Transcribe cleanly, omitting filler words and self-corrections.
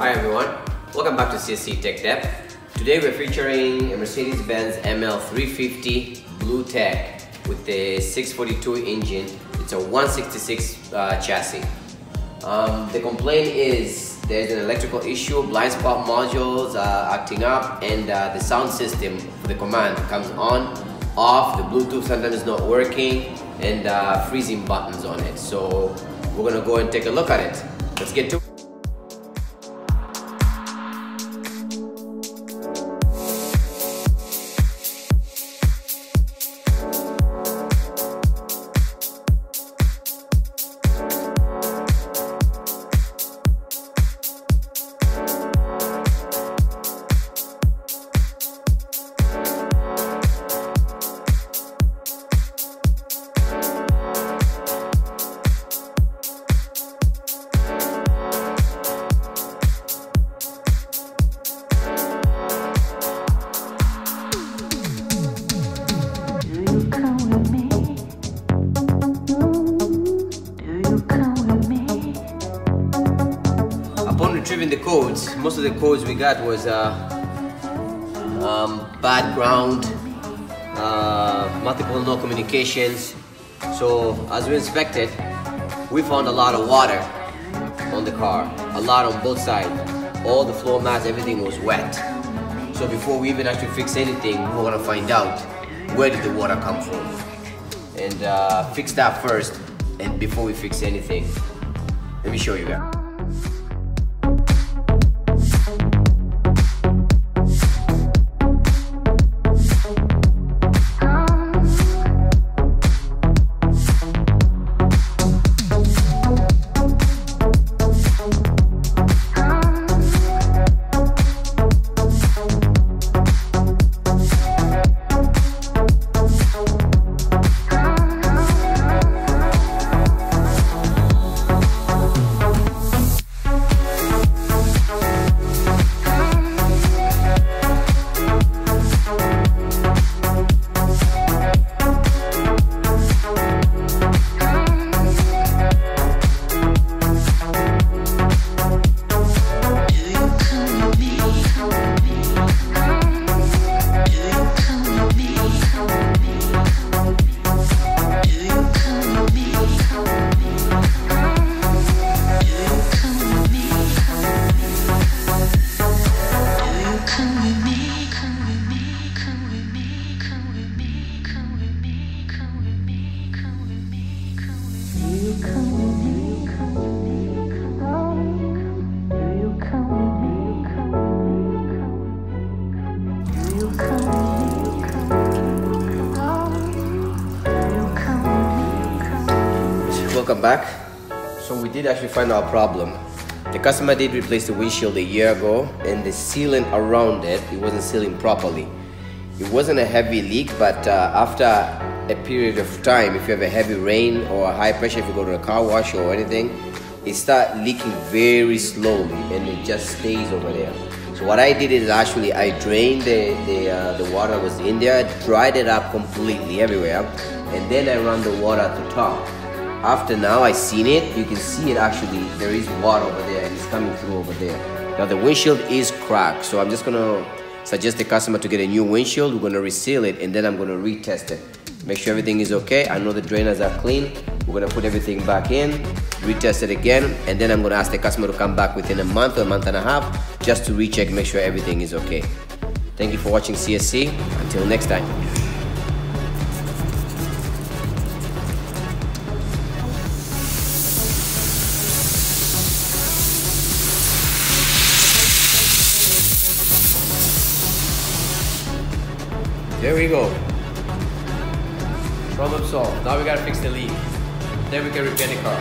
Hi everyone, welcome back to CSC Tech Dev. Today we're featuring a Mercedes-Benz ML350 Blue Tech with the 642 engine. It's a 166 chassis. The complaint is there's an electrical issue, blind spot modules acting up, and the sound system for the command comes on, off, the Bluetooth sometimes is not working, and freezing buttons on it. So we're gonna go and take a look at it. Let's get to it. Upon retrieving the codes, most of the codes we got was bad ground, multiple no communications. So as we inspected, we found a lot of water on the car, a lot on both sides. All the floor mats, everything was wet. So before we even actually fix anything, we want to find out where did the water come from, and fix that first, and before we fix anything. Let me show you guys. Welcome back. So we did actually find our problem. The customer did replace the windshield a year ago, and the sealant around it wasn't sealing properly. It wasn't a heavy leak, but after a period of time, if you have a heavy rain or a high pressure, if you go to a car wash or anything, it starts leaking very slowly and it just stays over there. So what I did is actually I drained the water that was in there, dried it up completely everywhere, and then I ran the water to top. After now I seen it, you can see it actually, there is water over there and it's coming through over there. Now the windshield is cracked, so I'm just gonna suggest the customer to get a new windshield. We're gonna reseal it and then I'm gonna retest it. Make sure everything is okay. I know the drainers are clean. We're gonna put everything back in, retest it again, and then I'm gonna ask the customer to come back within a month or a month and a half just to recheck, make sure everything is okay. Thank you for watching CSC. Until next time. There we go. Problem solved. Now we gotta fix the leak. Then we can repair the car.